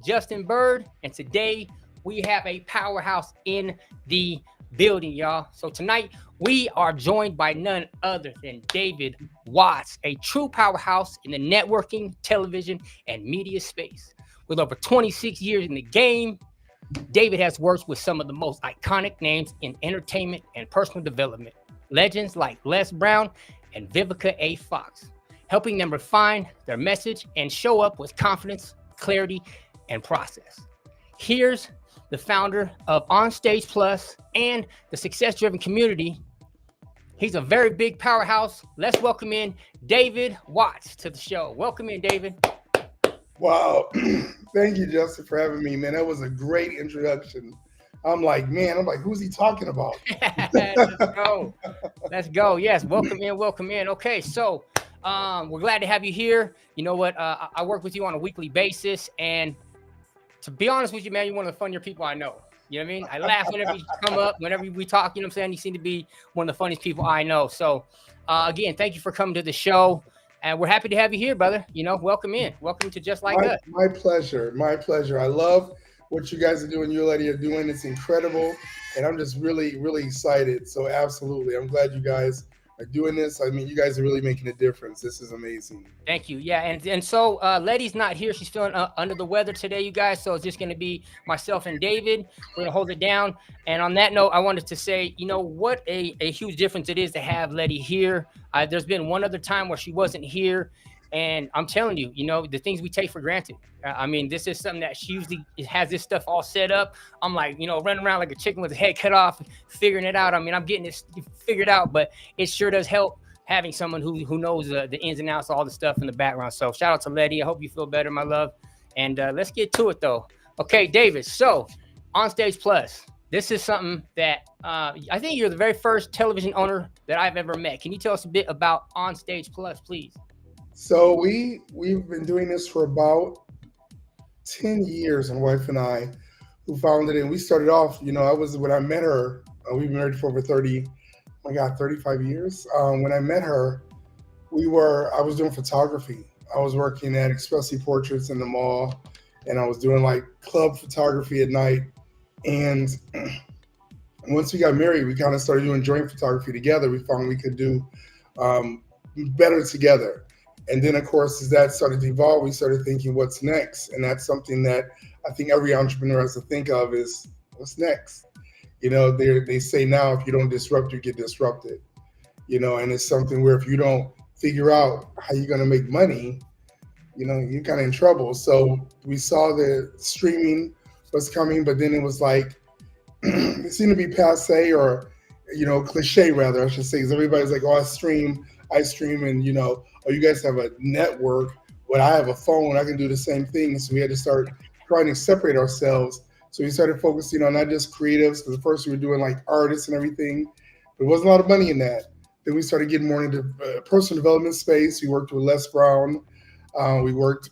Justin Bird, and today we have a powerhouse in the building, y'all. So tonight we are joined by none other than David Watts, a true powerhouse in the networking, television, and media space. With over 26 years in the game, David has worked with some of the most iconic names in entertainment and personal development, legends like Les Brown and Vivica A. Fox, helping them refine their message and show up with confidence, clarity, and process. Here's the founder of OnStage Plus and the success-driven community. He's a very big powerhouse. Let's welcome in David Watts to the show. Welcome in, David. Wow. Thank you, Justin, for having me, man. That was a great introduction. I'm like, who's he talking about? Let's go. Let's go. Yes, welcome in, welcome in. Okay, so we're glad to have you here. You know what? I work with you on a weekly basis, and to be honest with you, man, you're one of the funnier people I know. You know what I mean? I laugh whenever you come up, whenever we talk, you know what I'm saying? You seem to be one of the funniest people I know. So again, thank you for coming to the show. And we're happy to have you here, brother. You know, welcome in. Welcome to Just Like Us. My pleasure. My pleasure. I love what you guys are doing, you lady are doing. It's incredible. And I'm just really, really excited. So absolutely. I'm glad you guys are doing this. I mean, you guys are really making a difference. This is amazing. Thank you. Yeah. And so Letty's not here. She's feeling under the weather today, you guys. So it's just going to be myself and David. We're going to hold it down. And on that note, I wanted to say, you know, what a huge difference it is to have Letty here. There's been one other time where she wasn't here. And I'm telling you, you know, the things we take for granted. I mean, this is something that she usually has this stuff all set up. I'm like, you know, running around like a chicken with a head cut off, figuring it out. I mean, I'm getting this figured out, but it sure does help having someone who knows the ins and outs, all the stuff in the background. So shout out to Letty. I hope you feel better, my love. And let's get to it, though. Okay, David. So OnStage Plus, this is something that I think you're the very first television owner that I've ever met. Can you tell us a bit about OnStage Plus, please? So we've been doing this for about 10 years, my wife and I, who founded it. And we started off, you know, when I met her, we've been married for over 35 years. When I met her, I was doing photography. I was working at Expressy Portraits in the mall, and I was doing like club photography at night. And once we got married, we kind of started doing joint photography together. We found we could do better together. And then, of course, as that started to evolve, we started thinking, what's next? And that's something that I think every entrepreneur has to think of is, what's next? You know, they say now, if you don't disrupt, you get disrupted. You know, and it's something where if you don't figure out how you're going to make money, you know, you're kind of in trouble. So we saw the streaming was coming, but then it was like, it seemed to be passe or, you know, cliche rather, I should say, because everybody's like, oh, I stream, and, you know, oh, you guys have a network, but I have a phone, I can do the same thing. So we had to start trying to separate ourselves. So we started focusing on not just creatives, because at first we were doing like artists and everything. There wasn't a lot of money in that. Then we started getting more into personal development space. We worked with Les Brown. We worked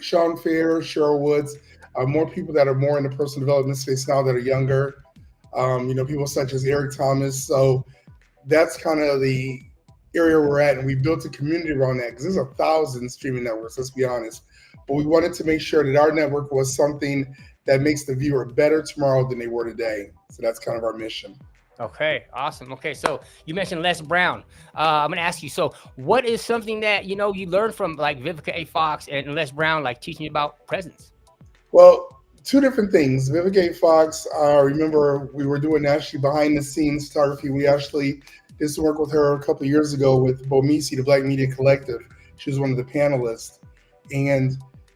Sean Fair, Cheryl Woods, more people that are more in the personal development space now that are younger. You know, people such as Eric Thomas. So that's kind of the area we're at, and we built a community around that because there's 1,000 streaming networks, let's be honest. But we wanted to make sure that our network was something that makes the viewer better tomorrow than they were today. So that's kind of our mission. Okay, awesome. Okay, so you mentioned Les Brown. I'm gonna ask you, so what is something that, you know, you learned from like Vivica A. Fox and Les Brown, like teaching you about presence? Well, two different things. Vivica A. Fox, remember we were doing actually behind the scenes photography. We actually did some work with her a couple of years ago with Bomisi, the Black Media Collective. She was one of the panelists. And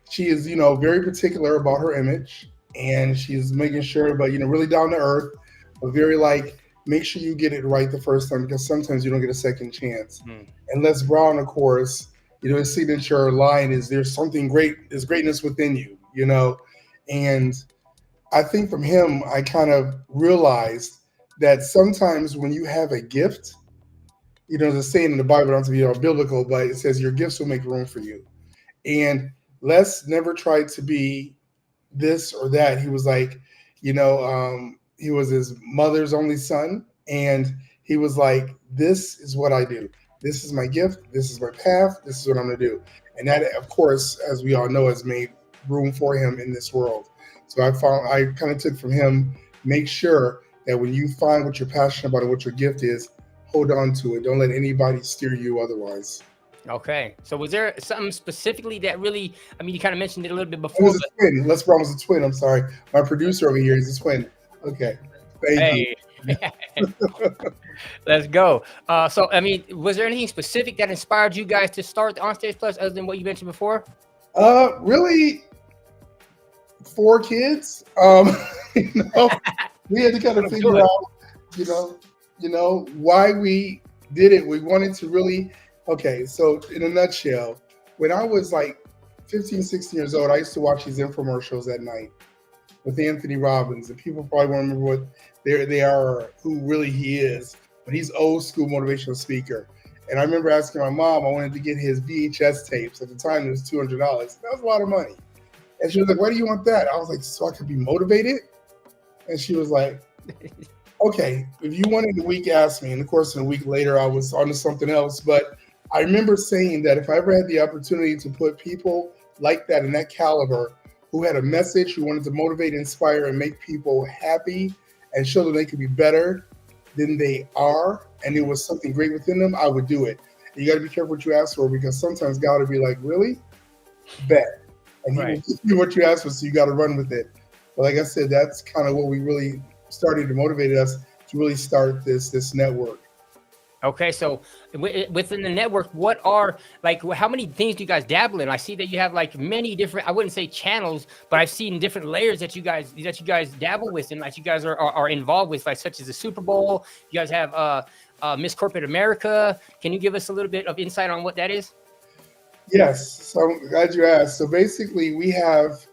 she is, you know, very particular about her image. And she's making sure, but, you know, really down to earth, but very like, make sure you get it right the first time, because sometimes you don't get a second chance. And Les Brown, of course, you know, his signature line is, there's something great, there's greatness within you, you know? And I think from him, I kind of realized that sometimes when you have a gift, you know, there's a saying in the Bible, not to be all biblical, but it says your gifts will make room for you. And Les never tried to be this or that. He was like, you know, he was his mother's only son. And he was like, this is what I do. This is my gift. This is my path. This is what I'm going to do. And that, of course, as we all know, has made room for him in this world. So I kind of took from him, make sure that when you find what you're passionate about and what your gift is, hold on to it. Don't let anybody steer you otherwise. Okay. So was there something specifically that really, I mean, you kind of mentioned it a little bit It before, was a but twin. Les Brown was a twin. I'm sorry. My producer over here is a twin. Okay. Thank you. hey, let's go. So, I mean, was there anything specific that inspired you guys to start the OnStage Plus other than what you mentioned before? Really, 4 kids. You know, we had to kind of I'm figure sure. out, why we did it. We wanted to really, okay. So in a nutshell, when I was like 15, 16 years old, I used to watch these infomercials at night with Anthony Robbins, and people probably won't remember what they are, who really he is. But he's old school motivational speaker. And I remember asking my mom, I wanted to get his VHS tapes. At the time, it was $200. That was a lot of money. And she was like, "Why do you want that?" I was like, "So I could be motivated." And she was like, "Okay, if you want it in a week, ask me." And of course, in a week later, I was on to something else. But I remember saying that if I ever had the opportunity to put people like that in that caliber, who had a message, who wanted to motivate, inspire, and make people happy and show them they could be better than they are, and there was something great within them, I would do it. And you got to be careful what you ask for, because sometimes God will be like, "Really? Bet." And he will Right. give you what you ask for, so you got to run with it. But like I said, that's kind of what we really started to motivate us to really start this network. Okay, so within the network, what are like how many things do you guys dabble in? I see that you have like many different, I wouldn't say channels, but I've seen different layers that you guys dabble with, and like you guys are involved with, like such as the Super Bowl. You guys have Miss Corporate America. Can you give us a little bit of insight on what that is? Yes, so I'm glad you asked. So basically, we have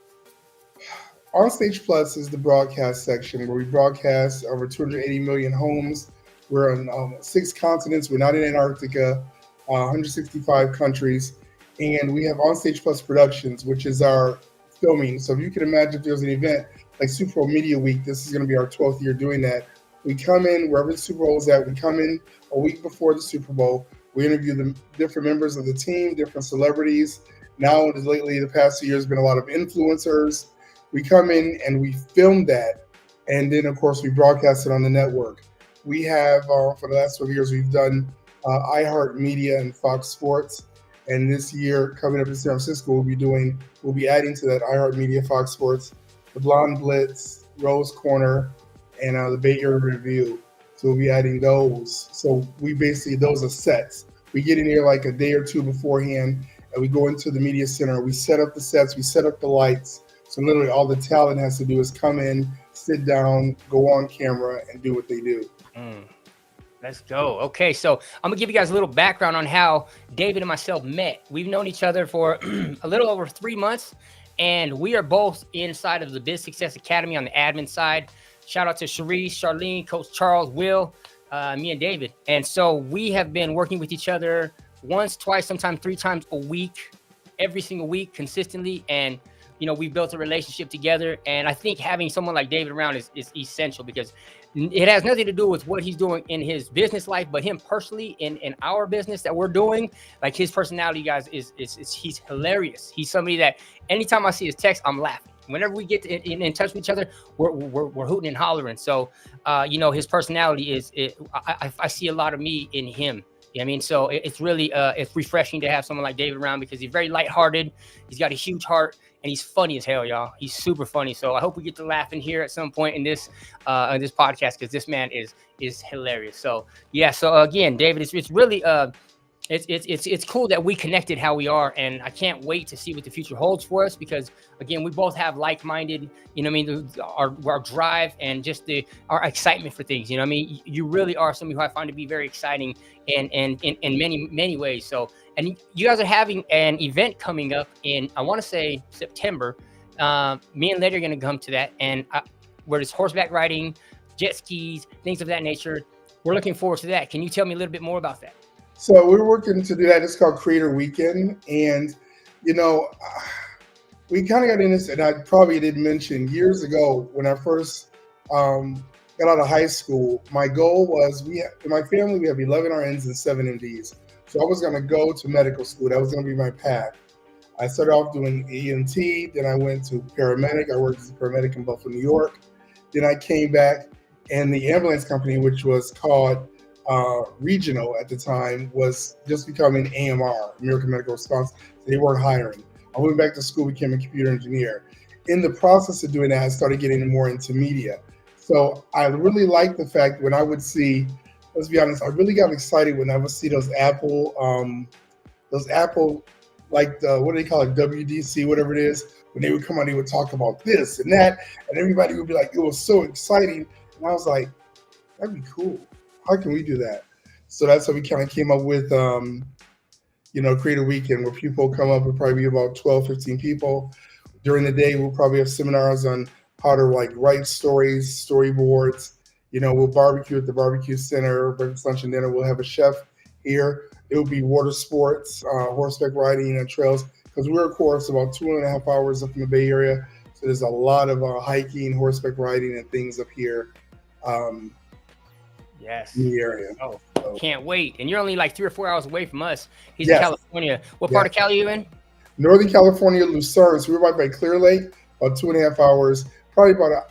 OnStage Plus is the broadcast section where we broadcast over 280 million homes. We're on 6 continents. We're not in Antarctica, 165 countries. And we have OnStage Plus Productions, which is our filming. So if you can imagine, if there's an event like Super Bowl Media Week, this is going to be our 12th year doing that. We come in wherever the Super Bowl is at. We come in a week before the Super Bowl. We interview the different members of the team, different celebrities. Now, lately, the past 2 years, been a lot of influencers. We come in and we film that, and then of course we broadcast it on the network. We have for the last 12 years we've done iHeartMedia and Fox Sports, and this year coming up in San Francisco we'll be adding to that iHeartMedia, Fox Sports, the Blonde Blitz, Rose Corner, and the Bay Area Review. So we'll be adding those. So we basically, those are sets. We get in here like a day or two beforehand, and we go into the media center. We set up the sets. We set up the lights. So literally all the talent has to do is come in, sit down, go on camera, and do what they do. Let's go. Okay, so I'm gonna give you guys a little background on how David and myself met. We've known each other for a little over 3 months, and we are both inside of the Biz Success Academy on the admin side. Shout out to Cherise, Charlene, Coach Charles, Will, me and David. And so we have been working with each other once, twice, sometimes 3 times a week, every single week consistently. And we built a relationship together, and I think having someone like David around is essential, because it has nothing to do with what he's doing in his business life, but him personally in our business that we're doing. Like, his personality, guys, is he's hilarious. He's somebody that anytime I see his text, I'm laughing. Whenever we get in touch with each other, we're hooting and hollering. So, his personality I see a lot of me in him. You know what I mean? So it's really it's refreshing to have someone like David around, because he's very lighthearted. He's got a huge heart, and he's funny as hell, y'all. He's super funny. So I hope we get to laugh in here at some point in this podcast, because this man is hilarious. So yeah. So again, David, it's really it's cool that we connected how we are, and I can't wait to see what the future holds for us, because again, we both have like-minded, our drive and just our excitement for things. You know what I mean? You really are somebody who I find to be very exciting and in many ways. So, and you guys are having an event coming up in, I want to say, September. Me and Lady are going to come to that, and where there's horseback riding, jet skis, things of that nature. We're looking forward to that. Can you tell me a little bit more about that? So we're working to do that. It's called Creator Weekend. And, we kind of got in this, and I probably didn't mention years ago when I first got out of high school, my goal was, in my family, we have 11 RNs and 7 MDs. So I was going to go to medical school. That was going to be my path. I started off doing EMT, then I went to paramedic. I worked as a paramedic in Buffalo, New York. Then I came back, and the ambulance company, which was called Regional at the time, was just becoming AMR, American Medical Response. So they weren't hiring. I went back to school, became a computer engineer. In the process of doing that, I started getting more into media. So I really liked the fact when I would see, let's be honest, I really got excited when I would see those Apple, like the, what do they call it, WDC, whatever it is, when they would come on, they would talk about this and that, and everybody would be like, it was so exciting. And I was like, that'd be cool. How can we do that? So that's how we kind of came up with, Create a Weekend, where people come up, with probably be about 12, 15 people. During the day, we'll probably have seminars on how to like write stories, storyboards. We'll barbecue at the barbecue center, breakfast, lunch, and dinner. We'll have a chef here. It will be water sports, horseback riding, and trails, because we're, of course, about 2.5 hours up in the Bay Area. So there's a lot of hiking, horseback riding, and things up here Yes. in the area. Oh, can't wait. And you're only like 3 or 4 hours away from us. He's in California. What part of Cali are you in? Northern California, Lucerne. So we're right by Clear Lake, about 2.5 hours, probably about an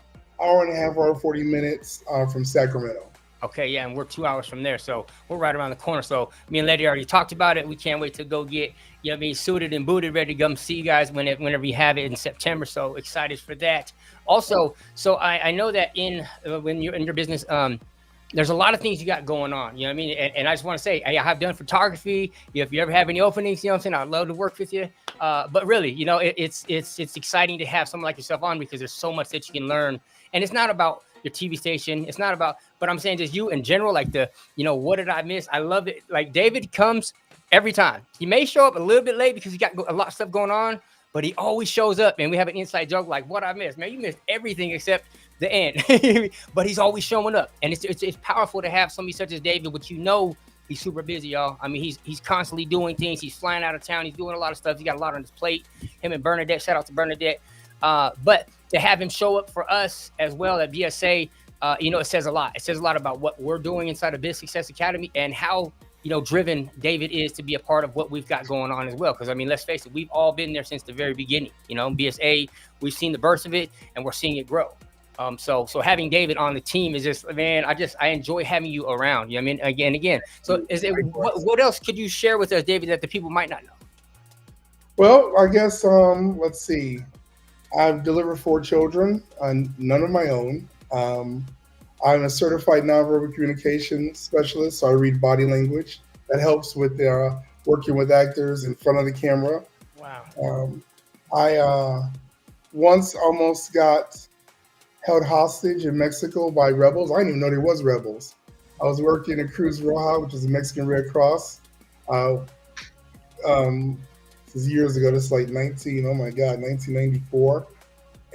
hour and a half, hour 40 minutes from Sacramento. Okay, yeah, and we're 2 hours from there, so we're right around the corner. So me and Letty already talked about it. We can't wait to go get, suited and booted, ready to come see you guys whenever you have it in September. So excited for that. Also, so I know that when you're in your business, there's a lot of things you got going on. You know what I mean? And I just want to say, I have done photography. If you ever have any openings, you know what I'm saying, I'd love to work with you. But really, it's exciting to have someone like yourself on, because there's so much that you can learn. And it's not about your TV station. It's not about, but I'm saying just you in general, like what did I miss? I love it. Like David comes every time. He may show up a little bit late because he got a lot of stuff going on, but he always shows up, and we have an inside joke like, what I missed, man, you missed everything except the end. But he's always showing up, and it's powerful to have somebody such as David, which he's super busy, y'all. I mean, he's constantly doing things. He's flying out of town. He's doing a lot of stuff. He got a lot on his plate. Him and Bernadette, shout out to Bernadette. But to have him show up for us as well at BSA, it says a lot. It says a lot about what we're doing inside of Biz Success Academy, and how driven David is to be a part of what we've got going on as well. Because I mean, let's face it, we've all been there since the very beginning. BSA, we've seen the birth of it, and we're seeing it grow. So having David on the team is just, man, I enjoy having you around. You know what I mean? Again. So what else could you share with us, David, that the people might not know? Well, I guess, let's see. I've delivered 4 children, none of my own. I'm a certified nonverbal communication specialist, so I read body language. That helps with working with actors in front of the camera. Wow. I once almost got held hostage in Mexico by rebels. I didn't even know there was rebels. I was working at Cruz Roja, which is a Mexican Red Cross. This is years ago. This is like 1994.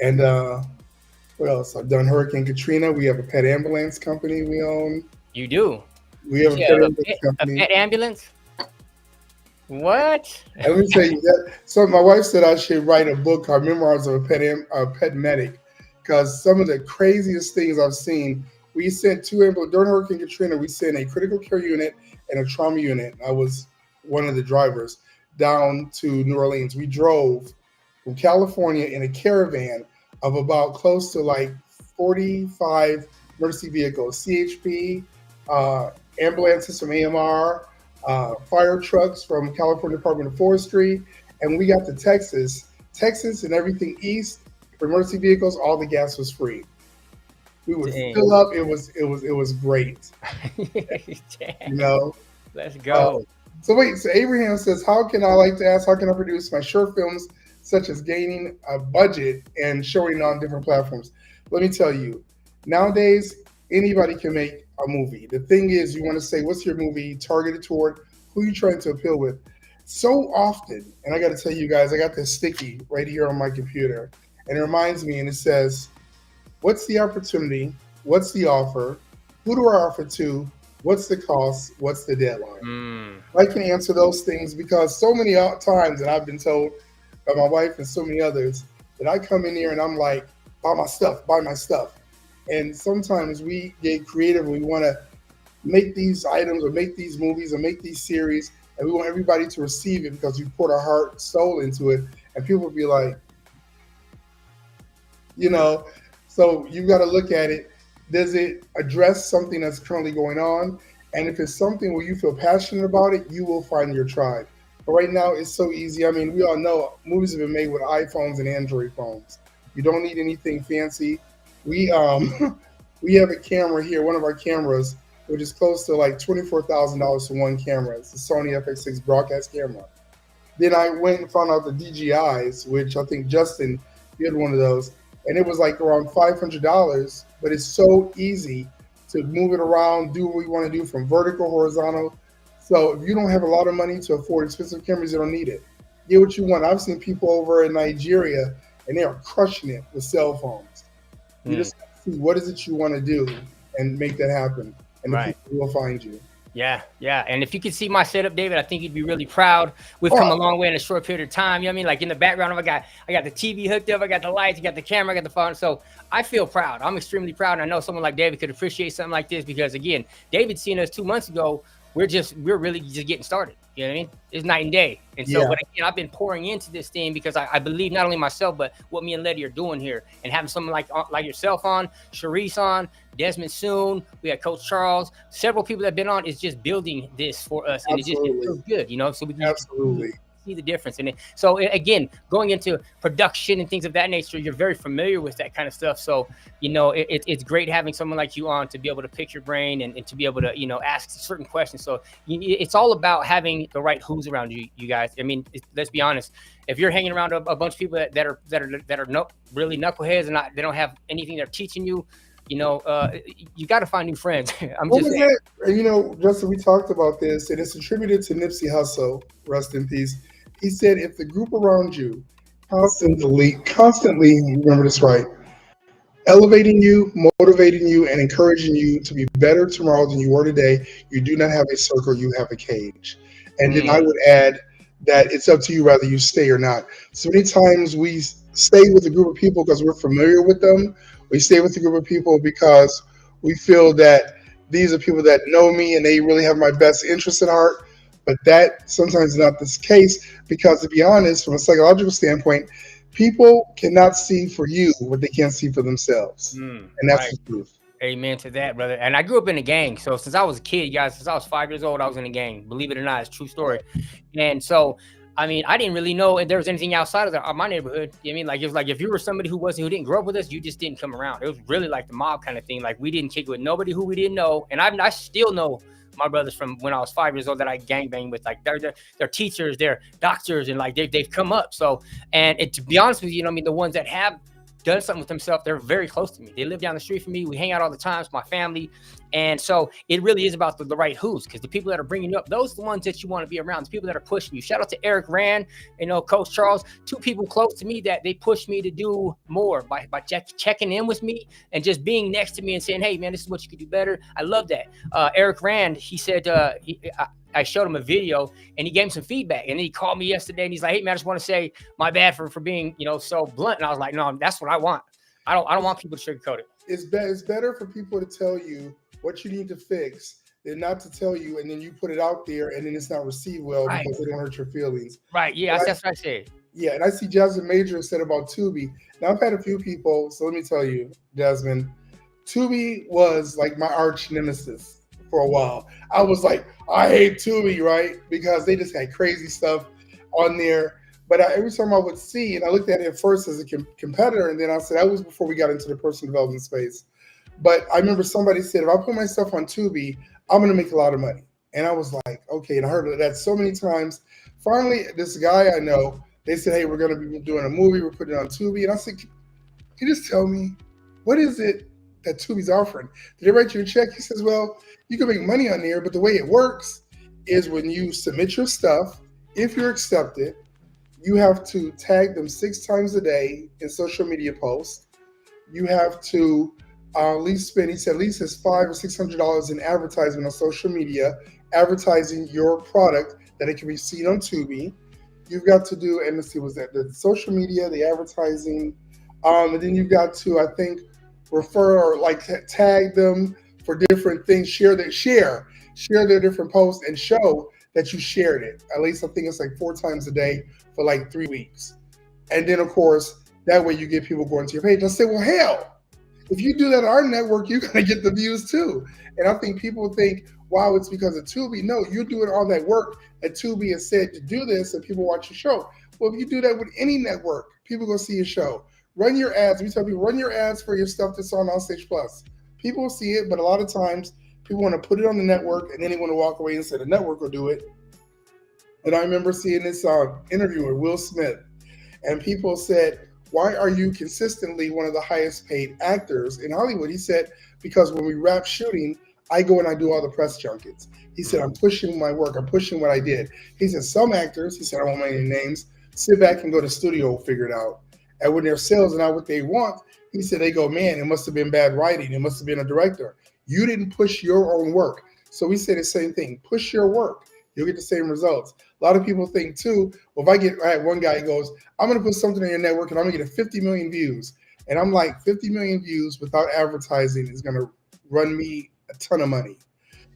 And what else? I've done Hurricane Katrina. We have a pet ambulance company we own. You do? We have a pet ambulance company. A pet ambulance? What? And let me tell you that. So my wife said I should write a book called Memoirs of a Pet Medic, because some of the craziest things I've seen. We sent 2 ambulances during Hurricane Katrina. We sent a critical care unit and a trauma unit. I was one of the drivers down to New Orleans. We drove from California in a caravan of about close to like 45 emergency vehicles, CHP, ambulances from AMR, fire trucks from California Department of Forestry, and we got to Texas and everything east. For emergency vehicles, all the gas was free. We would fill up. It was great. Let's go. So Abraham says, how can I produce my short films, such as gaining a budget and showing on different platforms? Let me tell you, nowadays, anybody can make a movie. The thing is, you want to say, what's your movie targeted toward? Who are you trying to appeal with? So often, and I got to tell you guys, I got this sticky right here on my computer, and it reminds me, and it says, what's the opportunity? What's the offer? Who do I offer to? What's the cost? What's the deadline? I can answer those things, because so many times that I've been told by my wife and so many others that I come in here and I'm like, buy my stuff. And sometimes we get creative. We want to make these items or make these movies or make these series, and we want everybody to receive it because we put our heart, soul into it, and people will be like, you know, so you've got to look at it. Does it address something that's currently going on? And if it's something where you feel passionate about it, you will find your tribe. But right now, it's so easy. I mean, we all know movies have been made with iPhones and Android phones. You don't need anything fancy. We we have a camera here, one of our cameras, which is close to like $24,000 for one camera. It's a Sony FX6 broadcast camera. Then I went and found out the DJIs, which I think Justin, you had one of those, and it was like around $500. But it's so easy to move it around, do what we want to do from vertical, horizontal. So if you don't have a lot of money to afford expensive cameras, you don't need it. Get what you want. I've seen people over in Nigeria, and they are crushing it with cell phones. You just have to see what is it you want to do and make that happen, and the people will find you. Yeah. And if you could see my setup, David, I think you'd be really proud. We've come a long way in a short period of time. You know what I mean? Like in the background, I got the TV hooked up, I got the lights, I got the camera, I got the phone. So I feel proud. I'm extremely proud. And I know someone like David could appreciate something like this because, again, David seen us 2 months ago. We're really just getting started. You know what I mean? It's night and day. And so, but again, I've been pouring into this thing because I believe not only myself, but what me and Letty are doing here, and having someone like yourself on, Sharice on, Desmond soon. We had Coach Charles. Several people that have been on is just building this for us, and it feels good, you know. So we can see the difference in it. So again, going into production and things of that nature, you're very familiar with that kind of stuff. So, you know, it's great having someone like you on to be able to pick your brain and to be able to, you know, ask certain questions. So it's all about having the right who's around you guys. I mean, let's be honest. If you're hanging around a bunch of people that are really knuckleheads and they don't have anything they're teaching you, you know, you got to find new friends. You know, Justin, we talked about this, and it's attributed to Nipsey Hussle, rest in peace. He said, if the group around you constantly, remember this right, elevating you, motivating you, and encouraging you to be better tomorrow than you were today, you do not have a circle, you have a cage. And then I would add that it's up to you whether you stay or not. So many times we stay with a group of people because we're familiar with them. We stay with a group of people because we feel that these are people that know me and they really have my best interest at heart. But that sometimes is not the case because, to be honest, from a psychological standpoint, people cannot see for you what they can't see for themselves. And that's the truth. Amen to that, brother. And I grew up in a gang. So since I was a kid, guys, since I was 5 years old, I was in a gang. Believe it or not, it's a true story. And so, I mean, I didn't really know if there was anything outside of my neighborhood. You know what I mean? Like, it was like if you were somebody who didn't grow up with us, you just didn't come around. It was really like the mob kind of thing. Like, we didn't kick with nobody who we didn't know. And I still know my brothers from when I was 5 years old that I gangbanged with. Like, they're teachers, they're doctors, and like they've come up. So, and to be honest with you, you know what I mean, the ones that have done something with themselves, they're very close to me. They live down the street from me. We hang out all the time. It's my family. And so it really is about the right who's, because the people that are bringing you up, those are the ones that you want to be around, the people that are pushing you. Shout out to Eric Rand, you know, Coach Charles, two people close to me that they push me to do more by checking in with me and just being next to me and saying, hey, man, this is what you could do better. I love that. Eric Rand, he said, I showed him a video and he gave him some feedback, and he called me yesterday and he's like, hey man, I just want to say my bad for being, you know, so blunt. And I was like, no, that's what I want. I don't want people to sugarcoat it. It's better for people to tell you what you need to fix than not to tell you, and then you put it out there and then it's not received well because they don't hurt your feelings. Right. Yeah, that's what I said. Yeah, and I see Jasmine Major said about Tubi. Now I've had a few people, so let me tell you, Jasmine, Tubi was like my arch nemesis for a while. I was like, I hate Tubi, right? Because they just had crazy stuff on there. But every time I would see, and I looked at it first as a competitor, and then I said, that was before we got into the personal development space. But I remember somebody said, if I put my stuff on Tubi, I'm going to make a lot of money. And I was like, okay. And I heard that so many times. Finally, this guy I know, they said, hey, we're going to be doing a movie. We're putting it on Tubi. And I said, can you just tell me, what is it that Tubi's offering? Did they write you a check? He says, well, you can make money on there, but the way it works is when you submit your stuff, if you're accepted, you have to tag them 6 times a day in social media posts. You have to at least spend, he said, at least $500 or $600 in advertisement on social media, advertising your product that it can be seen on Tubi. You've got to do, and let's see, was that the social media, the advertising, and then you've got to, I think, refer or like tag them for different things, share their different posts and show that you shared it. At least I think it's like 4 times a day for like 3 weeks. And then, of course, that way you get people going to your page. I say, well, hell, if you do that on our network, you're going to get the views too. And I think people think, wow, it's because of Tubi. No, you're doing all that work that Tubi has said to do this and people watch your show. Well, if you do that with any network, people go see your show. Run your ads. We tell people, run your ads for your stuff that's on OnStage Plus. People will see it, but a lot of times people want to put it on the network and then they want to walk away and say the network will do it. And I remember seeing this interview with Will Smith, and people said, why are you consistently one of the highest paid actors in Hollywood? He said, because when we wrap shooting, I go and I do all the press junkets. He said, I'm pushing my work. I'm pushing what I did. He said, some actors, he said, I won't mention any names, sit back and go to the studio, figure it out. And when their sales are not what they want, he said, they go, man, it must have been bad writing. It must have been a director. You didn't push your own work. So we say the same thing, push your work. You'll get the same results. A lot of people think too, well, I had one guy goes, I'm going to put something on your network and I'm going to get 50 million views. And I'm like, 50 million views without advertising is going to run me a ton of money.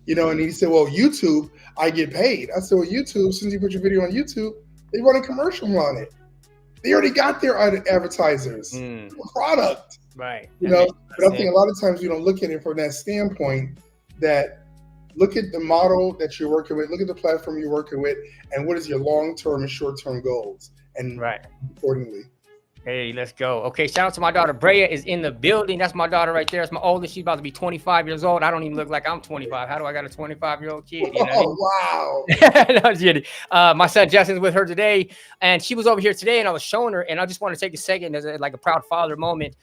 And he said, well, YouTube, I get paid. I said, well, YouTube, as soon as you put your video on YouTube, they run a commercial on it. They already got their advertisers, product. Right. But I think a lot of times we don't look at it from that standpoint that look at the model that you're working with, look at the platform you're working with, and what is your long-term and short-term goals, and accordingly. Hey, let's go. Okay, shout out to my daughter. Brea is in the building. That's my daughter right there. That's my oldest. She's about to be 25 years old. I don't even look like I'm 25. How do I got a 25-year-old kid? Wow. No, I'm kidding. My son Justin's with her today, and she was over here today, and I was showing her, and I just want to take a second as a proud father moment,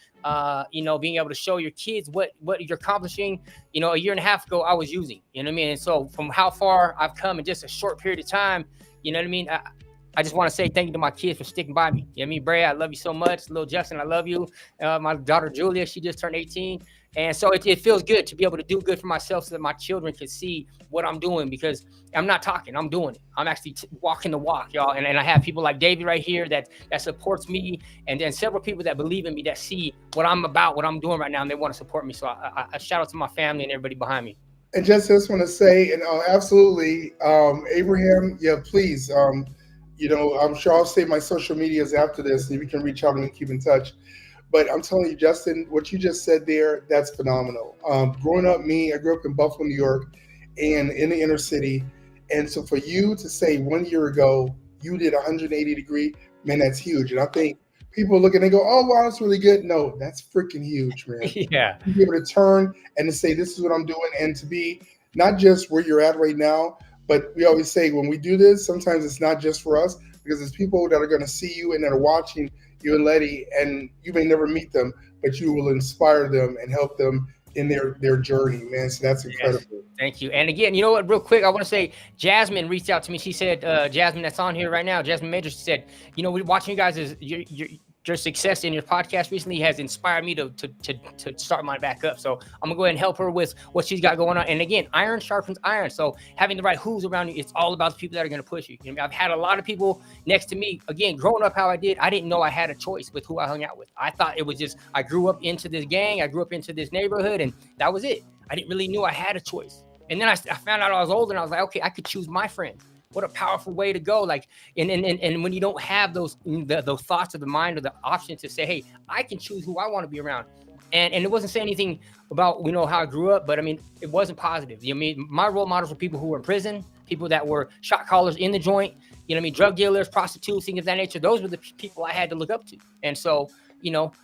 being able to show your kids what you're accomplishing. A year and a half ago, I was using, and so from how far I've come in just a short period of time, I just want to say thank you to my kids for sticking by me. Brea, I love you so much. Little Justin, I love you. My daughter, Julia, she just turned 18. And so it feels good to be able to do good for myself so that my children can see what I'm doing, because I'm not talking, I'm doing it. I'm actually walking the walk, y'all. And I have people like David right here that supports me, and then several people that believe in me, that see what I'm about, what I'm doing right now, and they want to support me. So I shout out to my family and everybody behind me. And just want to say, and absolutely, Abraham, please, I'm sure I'll save my social medias after this, and we can reach out and keep in touch. But I'm telling you, Justin, what you just said there, that's phenomenal. Growing up, I grew up in Buffalo, New York, and in the inner city. And so for you to say 1 year ago, you did 180 degree, man, that's huge. And I think people look and they go, oh, wow, that's really good. No, that's freaking huge, man. Yeah. To be able to turn and to say, this is what I'm doing, and to be not just where you're at right now, but we always say when we do this, sometimes it's not just for us, because there's people that are going to see you and that are watching you and Letty, and you may never meet them, but you will inspire them and help them in their journey, man. So that's incredible. Yes, thank you. And again, you know what, real quick, I want to say Jasmine reached out to me. She said, Jasmine that's on here right now, Jasmine Major, she said, we're watching you guys as your success in your podcast recently has inspired me to start mine back up. So I'm gonna go ahead and help her with what she's got going on. And again, iron sharpens iron. So having the right who's around you, it's all about the people that are gonna push you. I've had a lot of people next to me. Again, growing up how I did, I didn't know I had a choice with who I hung out with. I thought it was just, I grew up into this gang, I grew up into this neighborhood, and that was it. I didn't really know I had a choice. And then I found out I was older, and I was like, okay, I could choose my friends. What a powerful way to go. Like, and when you don't have those thoughts of the mind or the option to say, hey, I can choose who I want to be around. And it wasn't saying anything about, how I grew up, but I mean, it wasn't positive. My role models were people who were in prison, people that were shot callers in the joint, drug dealers, prostitutes, things of that nature. Those were the people I had to look up to. And so,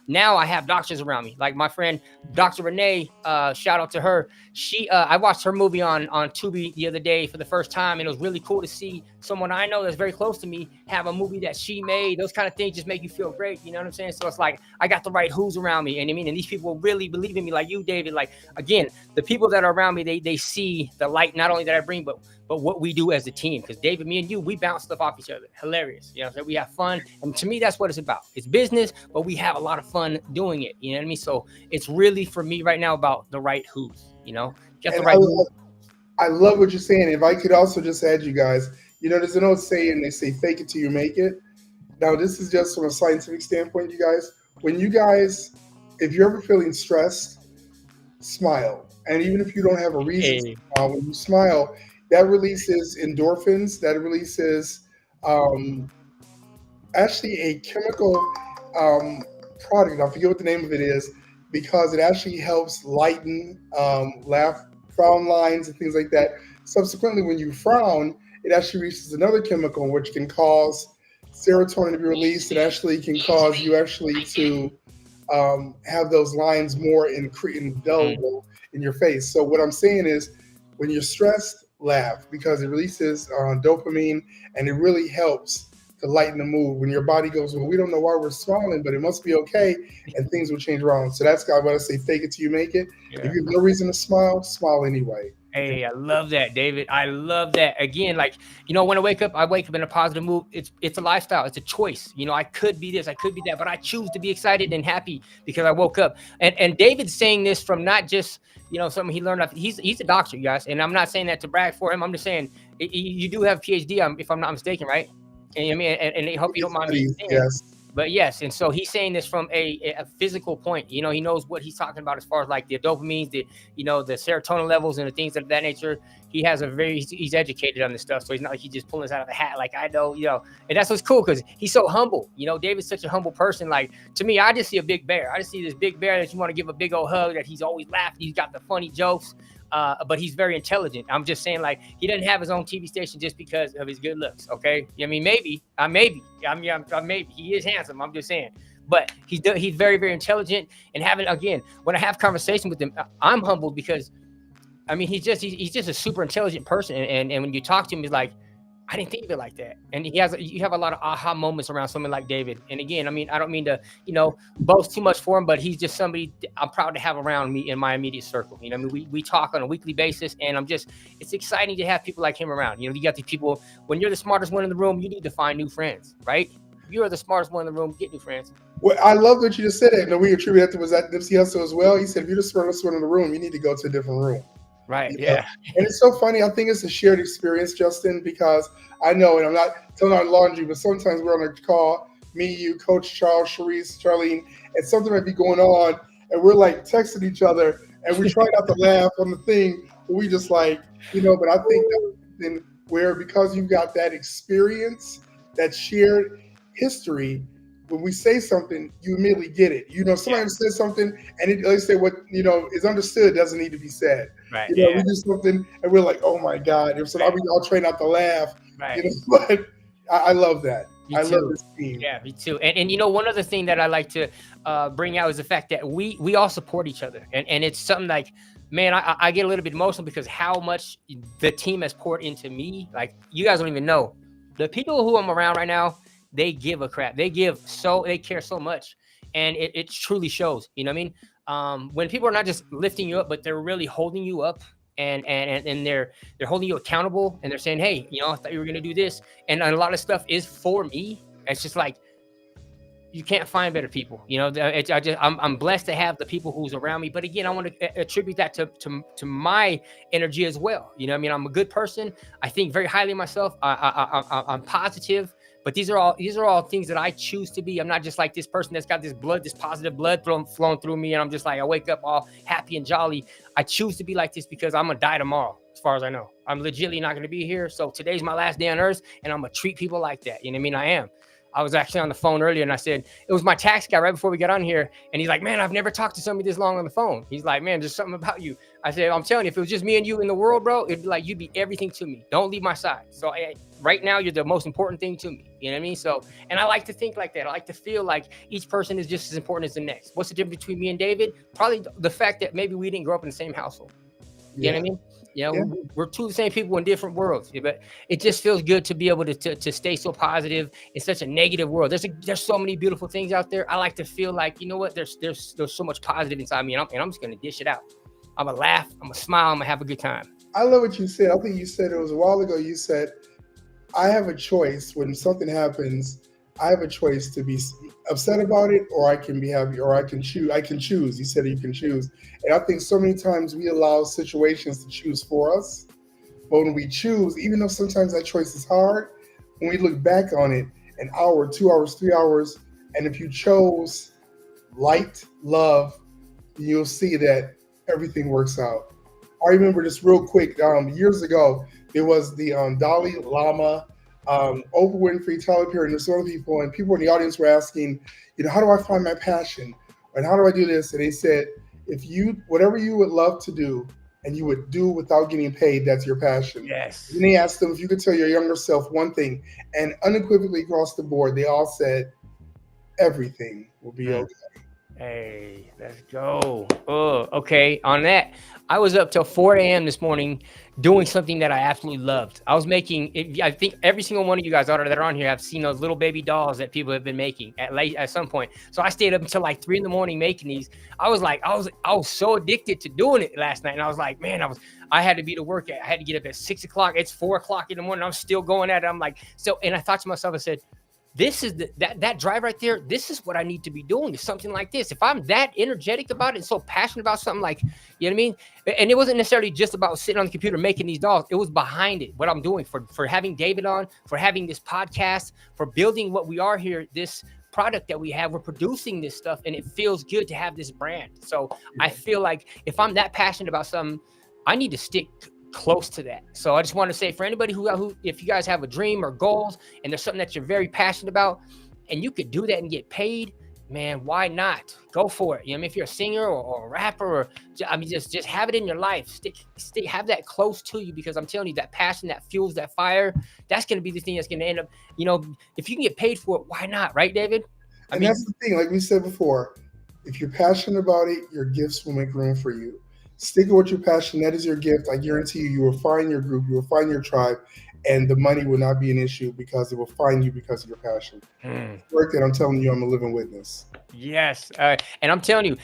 now I have doctors around me, like my friend, Dr. Renee, shout out to her. She, I watched her movie on Tubi the other day for the first time. And it was really cool to see someone I know that's very close to me have a movie that she made. Those kind of things just make you feel great. You know what I'm saying? So it's like, I got the right who's around me. And and these people really believe in me, like you, David. Like, again, the people that are around me, they see the light, not only that I bring, but what we do as a team. Because David, me and you, we bounce stuff off each other. Hilarious. So we have fun. And to me, that's what it's about. It's business, but we have a lot of fun doing it. You know what I mean? So it's really, for me right now, about the right who's, get the right who's. I love what you're saying. If I could also just add, you guys, there's an old saying, they say, fake it till you make it. Now, this is just from a scientific standpoint, you guys. If you're ever feeling stressed, smile. And even if you don't have a reason to smile, when you smile, that releases endorphins. That releases um, actually a chemical um, product. I forget what the name of it is because it actually helps lighten laugh frown lines and things like that. Subsequently, when you frown, it actually releases another chemical which can cause serotonin to be released. It actually can cause you actually to have those lines more Mm. indelible in your face. So what I'm saying is, when you're stressed, laugh because it releases dopamine and it really helps to lighten the mood. When your body goes, well, we don't know why we're smiling, but it must be okay, and things will change around. So that's why I say, fake it till you make it. If Yeah. you have no reason to smile, smile anyway. Hey, I love that, David. I love that. Again, like, when I wake up in a positive mood. It's a lifestyle. It's a choice. I could be this, I could be that, but I choose to be excited and happy because I woke up. And David's saying this from not just something he learned. He's a doctor, you guys, and I'm not saying that to brag for him. I'm just saying you do have a PhD, if I'm not mistaken, right? And I mean, and I hope you don't mind me Studies, saying. yes. But yes, and so he's saying this from a physical point. He knows what he's talking about as far as like the dopamines, the serotonin levels and the things of that nature. He has he's educated on this stuff, so he's not like he's just pulling this out of the hat. Like I know, and that's what's cool because he's so humble. David's such a humble person. Like to me, I just see a big bear. I just see this big bear that you want to give a big old hug. That he's always laughing. He's got the funny jokes. But he's very intelligent. I'm just saying, like, he doesn't have his own TV station just because of his good looks. Okay, I mean, maybe, maybe he is handsome. I'm just saying, but he's very, very intelligent. And when I have conversation with him, I'm humbled because, I mean, he's just a super intelligent person. And when you talk to him, he's like, I didn't think of it like that. And you have a lot of aha moments around someone like David. And again, I mean, I don't mean to, boast too much for him, but he's just somebody I'm proud to have around me in my immediate circle. I mean, we talk on a weekly basis, and it's exciting to have people like him around. You got these people, when you're the smartest one in the room, you need to find new friends, right? If you are the smartest one in the room, get new friends. Well, I love that you just said it. And we attribute that to was that Nipsey Hussle as well. He said, if you're the smartest one in the room, you need to go to a different room. Right. Yeah. And it's so funny. I think it's a shared experience, Justin, because I know, and I'm not telling our laundry, but sometimes we're on a call, me, you, Coach Charles, Sharice, Charlene, and something might be going on, and we're like texting each other, and we try not to laugh on the thing, but we just like, but I think that's where, because you've got that experience, that shared history, when we say something, you immediately get it. Somebody says something, and they say what is understood doesn't need to be said. Right. We do something, and we're like, "Oh my God!" If so, we all try not to laugh. Right. But I love that. Me I too. love this team. Yeah, me too. And one other thing that I like to bring out is the fact that we all support each other, and it's something like, man, I get a little bit emotional because how much the team has poured into me. Like you guys don't even know the people who I'm around right now. They give a crap. They care so much, and it truly shows. You know what I mean? When people are not just lifting you up, but they're really holding you up, and they're holding you accountable, and they're saying, hey, I thought you were gonna do this, and a lot of stuff is for me. It's just like you can't find better people. I'm blessed to have the people who's around me. But again, I want to attribute that to my energy as well. I mean, I'm a good person. I think very highly of myself. I'm positive. But these are all things that I choose to be. I'm not just like this person that's got this positive blood flowing through me, and I'm just like I wake up all happy and jolly. I choose to be like this because I'm gonna die tomorrow. As far as I know, I'm legitimately not gonna be here. So today's my last day on earth, and I'm gonna treat people like that. You know what I mean? I am. I was actually on the phone earlier, and I said, it was my tax guy right before we got on here. And he's like, man, I've never talked to somebody this long on the phone. He's like, man, there's something about you. I said, I'm telling you, if it was just me and you in the world, bro, it'd be like, you'd be everything to me. Don't leave my side. So right now, you're the most important thing to me. You know what I mean? So, and I like to think like that. I like to feel like each person is just as important as the next. What's the difference between me and David? Probably the fact that maybe we didn't grow up in the same household. You know what I mean? We're two of the same people in different worlds, but it just feels good to be able to stay so positive in such a negative world. There's so many beautiful things out there. I like to feel like, you know what, there's so much positive inside me, and I'm just gonna dish it out. I'm gonna laugh, I'm gonna smile, I'm gonna have a good time. I love what you said. I think you said it was a while ago. You said, I have a choice when something happens. I have a choice to be upset about it, or I can be happy, or I can choose. You said you can choose. And I think so many times we allow situations to choose for us. But when we choose, even though sometimes that choice is hard, when we look back on it, an hour, 2 hours, 3 hours, and if you chose light, love, you'll see that everything works out. I remember just real quick, years ago, there was the Dalai Lama, Oprah Winfrey, Tyler Perry, and there's some other people, and people in the audience were asking, how do I find my passion? And how do I do this? And they said, whatever you would love to do and you would do without getting paid, that's your passion. Yes. And they asked them if you could tell your younger self one thing, and unequivocally across the board, they all said, everything will be okay. Hey, let's go. Oh, okay. On that, I was up till 4 a.m. this morning doing something that I absolutely loved. I was making, I think every single one of you guys that are on here have seen those little baby dolls that people have been making at some point. So I stayed up until like 3 a.m. making these. I was so addicted to doing it last night. And I was like, man, I had to be to work. I had to get up at 6 o'clock. It's 4 o'clock in the morning. I'm still going at it. I'm like, and I thought to myself, I said, this is that drive right there. This is what I need to be doing, is something like this. If I'm that energetic about it, so passionate about something, like, you know what I mean? And it wasn't necessarily just about sitting on the computer making these dolls. It was behind it, what I'm doing for having David on, for having this podcast, for building what we are here, this product that we have. We're producing this stuff, and it feels good to have this brand. So I feel like if I'm that passionate about something, I need to stick close to that. So I just want to say, for anybody who if you guys have a dream or goals and there's something that you're very passionate about and you could do that and get paid, man, why not? Go for it. You know, I mean, if you're a singer or a rapper, or just have it in your life. Have that close to you, because I'm telling you, that passion that fuels that fire, that's going to be the thing that's going to end up, if you can get paid for it, why not? Right, David? I mean, that's the thing. Like we said before, if you're passionate about it, your gifts will make room for you. Stick with your passion. That is your gift. I guarantee you will find your group, you will find your tribe, and the money will not be an issue, because it will find you because of your passion. Work that, I'm telling you, I'm a living witness. Yes. And I'm telling you,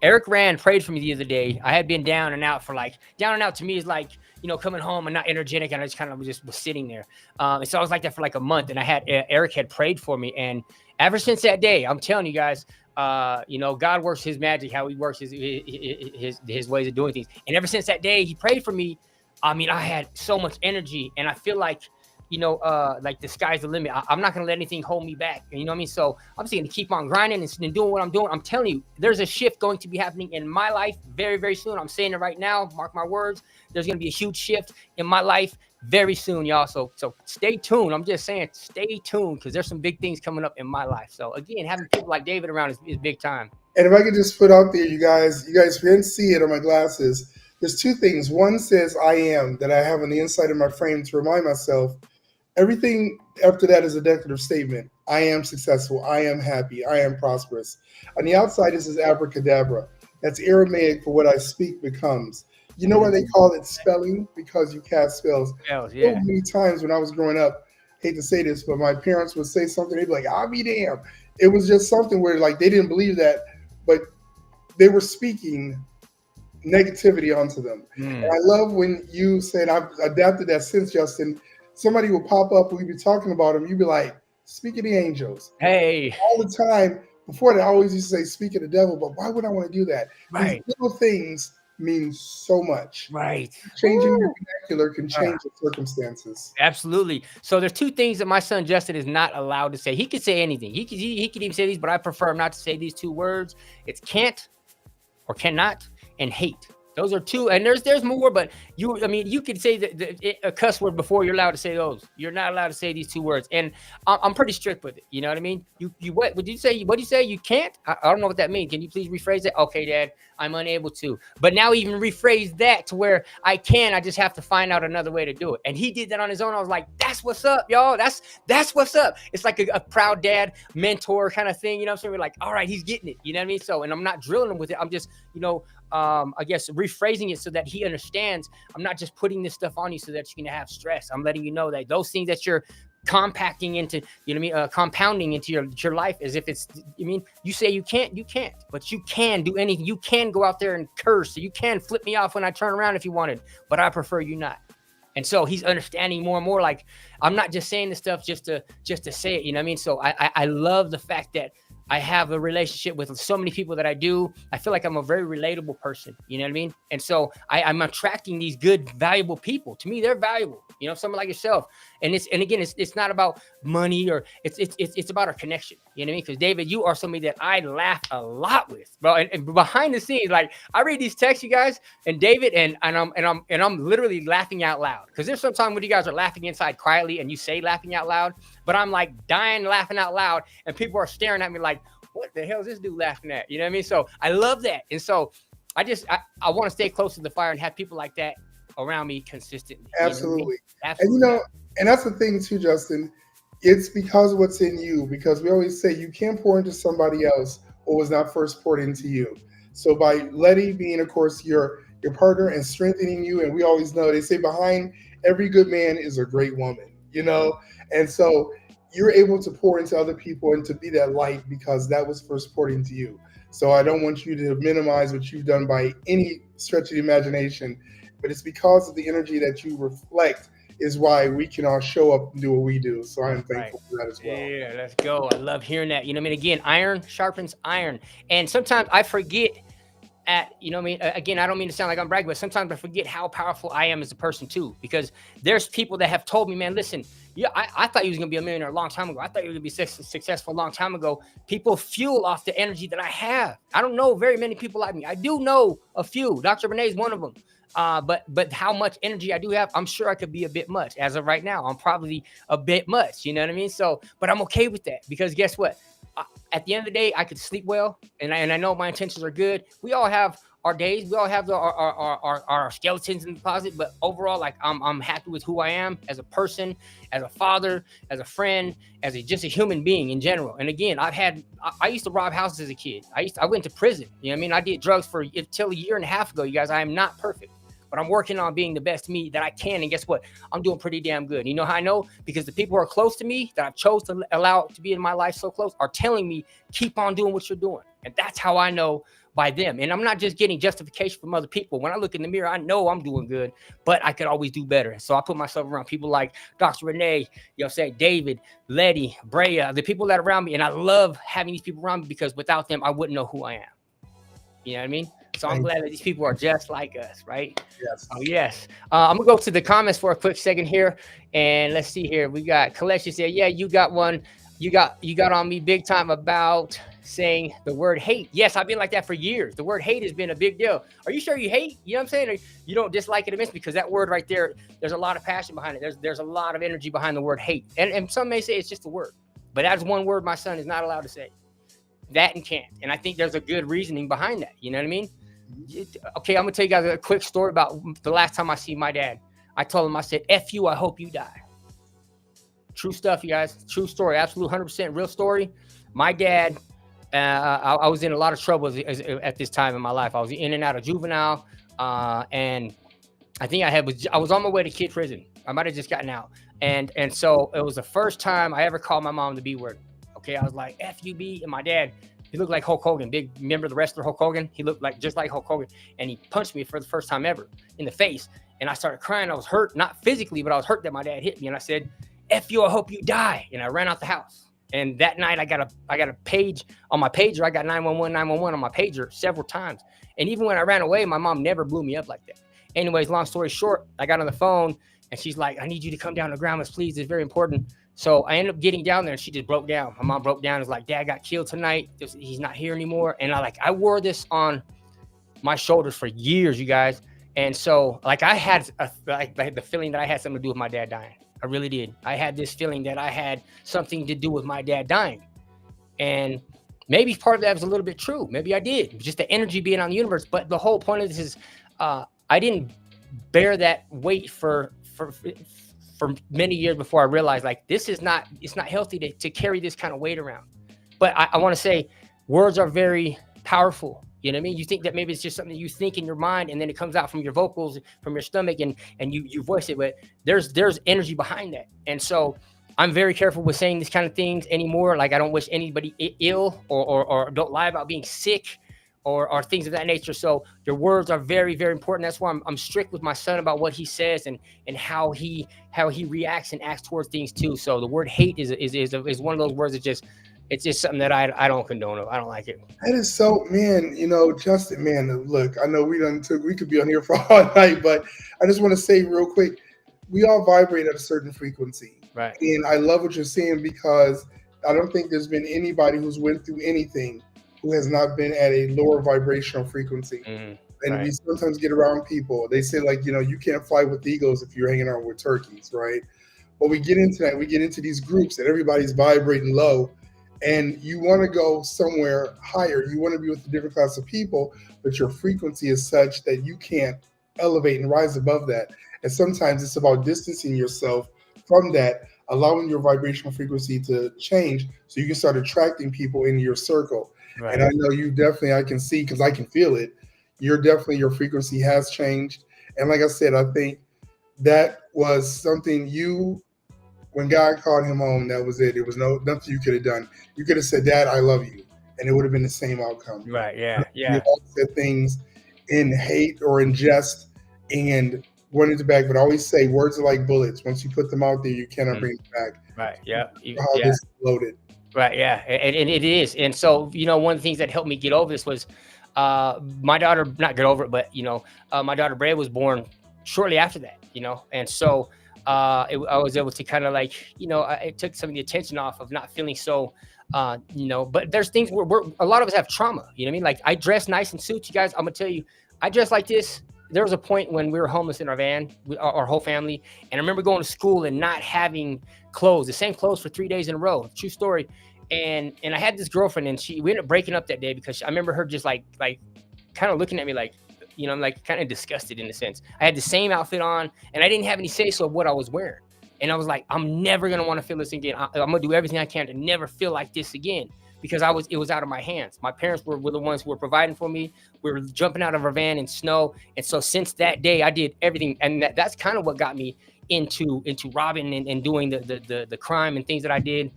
Eric Rand prayed for me the other day. I had been down and out down and out to me is like, coming home and not energetic. And I just kind of was sitting there. And so I was like that for like a month, and Eric had prayed for me. And ever since that day, I'm telling you guys, God works his magic, how he works his ways of doing things. And ever since that day, he prayed for me. I mean, I had so much energy, and I feel like, like the sky's the limit. I'm not going to let anything hold me back. You know what I mean? So I'm just going to keep on grinding and doing what I'm doing. I'm telling you, there's a shift going to be happening in my life very, very soon. I'm saying it right now. Mark my words. There's going to be a huge shift in my life very soon, y'all. So stay tuned. I'm just saying, stay tuned, because there's some big things coming up in my life. So again, having people like David around is big time. And if I could just put out there, you guys, if you didn't see it on my glasses, there's two things. One says I am, that I have on the inside of my frame to remind myself. Everything after that is a declarative statement. I am successful. I am happy. I am prosperous. On the outside, this is abracadabra. That's Aramaic for what I speak becomes. You know why they call it spelling? Because you cast spells. Yeah. So many times when I was growing up, I hate to say this, but my parents would say something. They'd be like, I'll be damned. It was just something where, like, they didn't believe that, but they were speaking negativity onto them. And I love when you said, I've adapted that since, Justin. Somebody will pop up and we'd be talking about them. You'd be like, speak of the angels. Hey. All the time. Before that, I always used to say, speak of the devil, but why would I want to do that? Right. These little things mean so much. Right. Changing your vernacular can change the circumstances. Absolutely. So there's two things that my son Justin is not allowed to say. He could say anything. He could even say these, but I prefer him not to say these two words. It's can't or cannot and hate. Those are two, and there's more, but you could say a cuss word before you're allowed to say those. You're not allowed to say these two words, and I'm pretty strict with it. You know what I mean? What would you say? What do you say? You can't? I don't know what that means. Can you please rephrase it? Okay, Dad, I'm unable to. But now even rephrase that to where I can. I just have to find out another way to do it. And he did that on his own. I was like, that's what's up, y'all. That's what's up. It's like a proud dad mentor kind of thing. You know what I'm saying? We're like, all right, he's getting it. You know what I mean? So, and I'm not drilling him with it. I'm just, I guess rephrasing it so that he understands. I'm not just putting this stuff on you so that you're gonna have stress. I'm letting you know that those things that you're compacting into, compounding into your life, as if it's, you say you can't, but you can do anything. You can go out there and curse. You can flip me off when I turn around if you wanted, but I prefer you not. And so he's understanding more and more, like, I'm not just saying this stuff just to say it. You know what I mean? So I love the fact that I have a relationship with so many people that I do. I feel like I'm a very relatable person. You know what I mean? And so I'm attracting these good, valuable people. To me, they're valuable. You know, someone like yourself. And again, it's not about money, or it's about our connection. You know what I mean? Because David, you are somebody that I laugh a lot with, bro. And behind the scenes, like I read these texts, you guys, and David, and I'm literally laughing out loud. Because there's sometimes when you guys are laughing inside quietly and you say laughing out loud, but I'm like dying laughing out loud, and people are staring at me like, what the hell is this dude laughing at? You know what I mean? So I love that. And so I want to stay close to the fire and have people like that around me consistently. Absolutely. You know what I mean? And Absolutely. and that's the thing too, Justin. It's because of what's in you. Because we always say you can't pour into somebody else what was not first poured into you. So by Letty being, of course, your partner and strengthening you, and we always know they say behind every good man is a great woman. And so you're able to pour into other people and to be that light because that was first poured into you. So I don't want you to minimize what you've done by any stretch of the imagination, but it's because of the energy that you reflect is why we can all show up and do what we do. So I'm Right. thankful for that as well. Yeah, let's go. I love hearing that. You know what I mean? Again, iron sharpens iron. And sometimes I forget you know what I mean? Again, I don't mean to sound like I'm bragging, but sometimes I forget how powerful I am as a person too, because there's people that have told me, man, listen, yeah, I thought you was going to be a millionaire a long time ago. I thought you were going to be successful a long time ago. People fuel off the energy that I have. I don't know very many people like me. I do know a few. Dr. Renee is one of them. But how much energy I do have, I'm sure I could be a bit much. As of right now, I'm probably a bit much. You know what I mean? So, but I'm okay with that, because guess what? At the end of the day, I could sleep well, and I know my intentions are good. We all have our days. We all have our skeletons in the closet. But overall, like I'm happy with who I am as a person, as a father, as a friend, just a human being in general. And again, I used to rob houses as a kid. I went to prison. You know what I mean? I did drugs for until a year and a half ago. You guys, I am not perfect, but I'm working on being the best me that I can. And guess what? I'm doing pretty damn good. You know how I know? Because the people who are close to me that I've chose to allow to be in my life so close are telling me, keep on doing what you're doing. And that's how I know, by them. And I'm not just getting justification from other people. When I look in the mirror, I know I'm doing good, but I could always do better. So I put myself around people like Dr. Renee, you know what I'm saying, David, Letty, Brea, the people that are around me. And I love having these people around me, because without them, I wouldn't know who I am. You know what I mean? So I'm glad that these people are just like us, right? Yes. Oh, yes. I'm going to go to the comments for a quick second here. And let's see here. We got Collection said, yeah, you got one. You got on me big time about saying the word hate. Yes, I've been like that for years. The word hate has been a big deal. Are you sure you hate? You know what I'm saying? Or you don't dislike it immensely? Because that word right there, there's a lot of passion behind it. There's a lot of energy behind the word hate. And some may say it's just a word. But that's one word my son is not allowed to say. That and can't. And I think there's a good reasoning behind that. You know what I mean? Okay, I'm going to tell you guys a quick story about the last time I see my dad. I told him, I said, F you, I hope you die. True stuff, you guys. True story. Absolute 100% real story. My dad, I was in a lot of trouble at this time in my life. I was in and out of juvenile. And I think I was on my way to kid prison. I might have just gotten out. And so it was the first time I ever called my mom the B word. Okay, I was like, F-U-B. And my dad, he looked like Hulk Hogan, big member of the wrestler Hulk Hogan. He looked just like Hulk Hogan. And he punched me for the first time ever in the face. And I started crying. I was hurt, not physically, but I was hurt that my dad hit me. And I said, F you, I hope you die. And I ran out the house. And that night I got a page on my pager. I got 911 on my pager several times. And even when I ran away, my mom never blew me up like that. Anyways, long story short, I got on the phone and she's like, I need you to come down to grandma's, please. It's very important. So I ended up getting down there and she just broke down. My mom broke down. It's like, Dad got killed tonight. He's not here anymore. And I wore this on my shoulders for years, you guys. And so like I had the feeling that I had something to do with my dad dying. I really did. I had this feeling that I had something to do with my dad dying. And maybe part of that was a little bit true. Maybe I did. Just the energy being on the universe. But the whole point of this is I didn't bear that weight for many years before I realized like it's not healthy to carry this kind of weight around. But I want to say words are very powerful. You know what I mean? You think that maybe it's just something you think in your mind and then it comes out from your vocals, from your stomach and you voice it, but there's energy behind that. And so I'm very careful with saying these kind of things anymore. Like I don't wish anybody ill or don't lie about being sick or things of that nature. So your words are very, very important. That's why I'm strict with my son about what he says and how he reacts and acts towards things too. So the word hate is one of those words that just it's just something that I don't condone. I don't like it. That is so, man, Justin, man, look, I know we could be on here for all night, but I just want to say real quick, we all vibrate at a certain frequency. Right. And I love what you're saying because I don't think there's been anybody who's went through anything who has not been at a lower vibrational frequency. Mhm. And Right. we sometimes get around people. They say, like, you can't fly with eagles if you're hanging out with turkeys, right? But we get into that. We get into these groups and everybody's vibrating low. And you want to go somewhere higher. You want to be with a different class of people, but your frequency is such that you can't elevate and rise above that. And sometimes it's about distancing yourself from that, allowing your vibrational frequency to change so you can start attracting people into your circle. Right. And I know you definitely, I can see because I can feel it. Your frequency has changed. And like I said, I think that was something when God called him home, that was it. It was nothing you could have done. You could have said, Dad, I love you. And it would have been the same outcome. Right. Yeah. You Yeah. all said things in hate or in jest and wanted it back. But I always say words are like bullets. Once you put them out there, you cannot bring them back. Right. Yeah. How this is loaded. Right. Yeah. And it is. And so, one of the things that helped me get over this was my daughter, not get over it, but, my daughter Bray was born shortly after that, and so I was able to kind of like, it took some of the attention off of not feeling so, but there's things where a lot of us have trauma, you know what I mean? Like I dress nice in suits, you guys, I'm gonna tell you, I dress like this. There was a point when we were homeless in our van, our whole family. And I remember going to school and not having clothes, the same clothes for 3 days in a row. True story. And I had this girlfriend and we ended up breaking up that day because I remember her just like kind of looking at me like, I'm like kind of disgusted in a sense. I had the same outfit on and I didn't have any say so of what I was wearing. And I was like, I'm never going to want to feel this again. I'm going to do everything I can to never feel like this again because it was out of my hands. My parents were the ones who were providing for me. We were jumping out of our van in snow. And so since that day, I did everything. And that's kind of what got me into robbing and doing the crime and things that I did.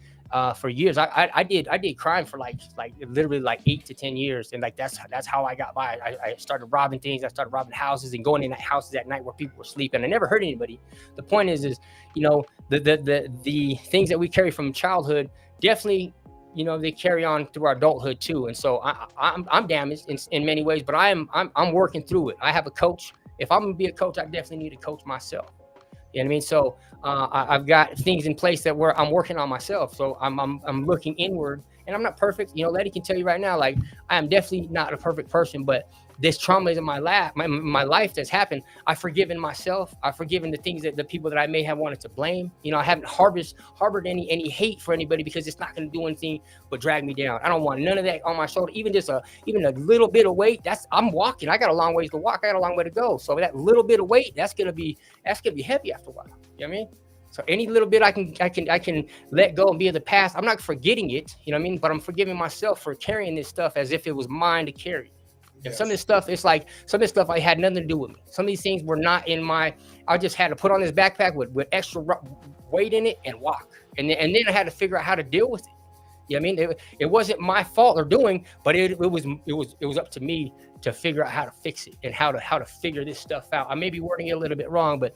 For years, I did crime for like literally like 8 to 10 years, and like that's how I got by. I started robbing things. I started robbing houses and going in houses at night where people were sleeping. I never hurt anybody. The point is the things that we carry from childhood definitely they carry on through our adulthood too. And so I'm damaged in many ways, but I'm working through it. I have a coach. If I'm gonna be a coach, I definitely need a coach myself. You know what I mean? So I've got things in place that where I'm working on myself. So I'm looking inward, and I'm not perfect. Letty can tell you right now, like I am definitely not a perfect person, but this trauma is in my life that's happened. I've forgiven myself. I've forgiven the things that the people that I may have wanted to blame. I haven't harbored any hate for anybody because it's not going to do anything but drag me down. I don't want none of that on my shoulder. Even a little bit of weight. I'm walking. I got a long ways to walk. I got a long way to go. So that little bit of weight, that's gonna be heavy after a while. You know what I mean? So any little bit I can let go and be of the past. I'm not forgetting it. You know what I mean? But I'm forgiving myself for carrying this stuff as if it was mine to carry. And some of this stuff, it's like some of this stuff I had nothing to do with me. Some of these things were not in I just had to put on this backpack with extra weight in it and walk. And then I had to figure out how to deal with it. You know what I mean? It wasn't my fault or doing, but it was up to me to figure out how to fix it and how to figure this stuff out. I may be wording it a little bit wrong, but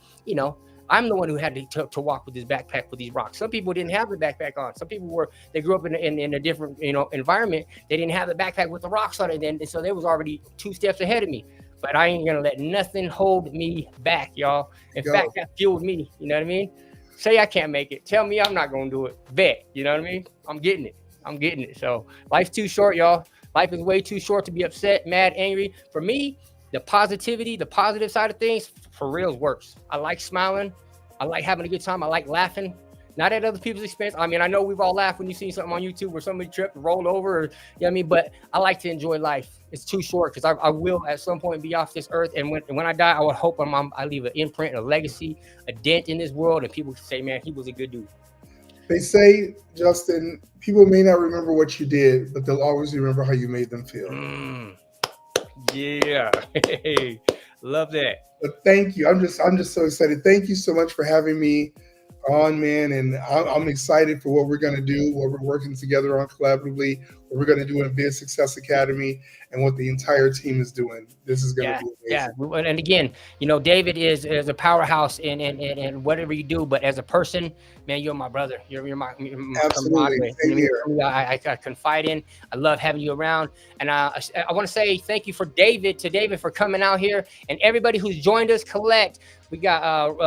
I'm the one who had to walk with this backpack with these rocks. Some people didn't have the backpack on. Some people they grew up in a different environment. They didn't have the backpack with the rocks on it, and so they was already 2 steps ahead of me. But I ain't gonna let nothing hold me back, y'all. In fact, that fueled me. You know what I mean? Say I can't make it. Tell me I'm not gonna do it. Bet. You know what I mean? I'm getting it. So life's too short, y'all. Life is way too short to be upset, mad, angry. For me, the positive side of things, for real, works. I like smiling. I like having a good time. I like laughing, not at other people's expense. I mean, I know we've all laughed when you've seen something on YouTube where somebody tripped and rolled over, or, you know what I mean? But I like to enjoy life. It's too short because I will at some point be off this earth. And when I die, I would hope I leave an imprint, a legacy, a dent in this world. And people can say, man, he was a good dude. They say, Justin, people may not remember what you did, but they'll always remember how you made them feel. Yeah. Love that. But thank you. I'm just so excited. Thank you so much for having me on, man. And I'm excited for what we're going to do, what we're working together on collaboratively, what we're going to do in Biz Success Academy and what the entire team is doing. This is going to Yeah, be yeah. amazing. And again, David is a powerhouse in whatever you do. But as a person, man, you're my brother. You're my Absolutely. camaraderie. Same here. I confide in. I love having you around. And I want to say thank you to David for coming out here, and everybody who's joined us. Collect. We got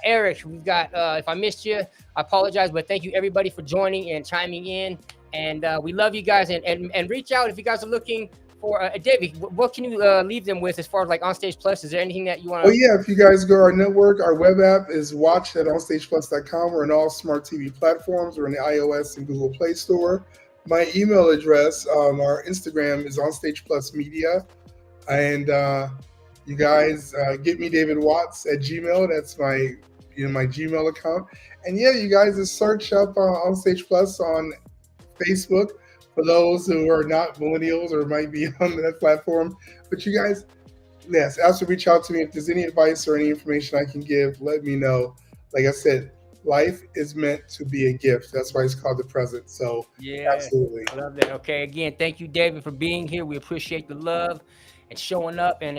Eric. We've got if I missed you, I apologize, but thank you everybody for joining and chiming in. And we love you guys. And reach out if you guys are looking for David. What can you leave them with as far as like OnStage Plus? Is there anything that you want to? Oh yeah, if you guys go to our network, our web app is watch at onstageplus.com. We're in all smart TV platforms. We're in the iOS and Google Play Store. My email address, our Instagram is onstageplusmedia. And you guys get me David Watts at Gmail. That's my my Gmail account. And yeah, you guys just search up OnStage Plus on Facebook for those who are not millennials or might be on that platform. But you guys, yes, also reach out to me if there's any advice or any information I can give. Let me know. Like I said, life is meant to be a gift. That's why it's called the present. So Yeah, absolutely. I love that. Okay, again, thank you, David, for being here. We appreciate the love and showing up and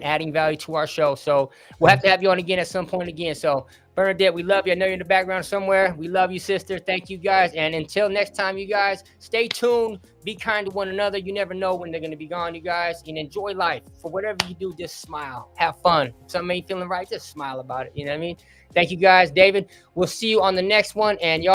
adding value to our show. So we'll have to have you on again at some point again. So Bernadette, we love you. I know you're in the background somewhere. We love you, sister. Thank you, guys. And until next time, you guys, stay tuned. Be kind to one another. You never know when they're going to be gone, you guys. And enjoy life. For whatever you do, just smile. Have fun. If something ain't feeling right, just smile about it. You know what I mean? Thank you, guys. David, we'll see you on the next one. And y'all.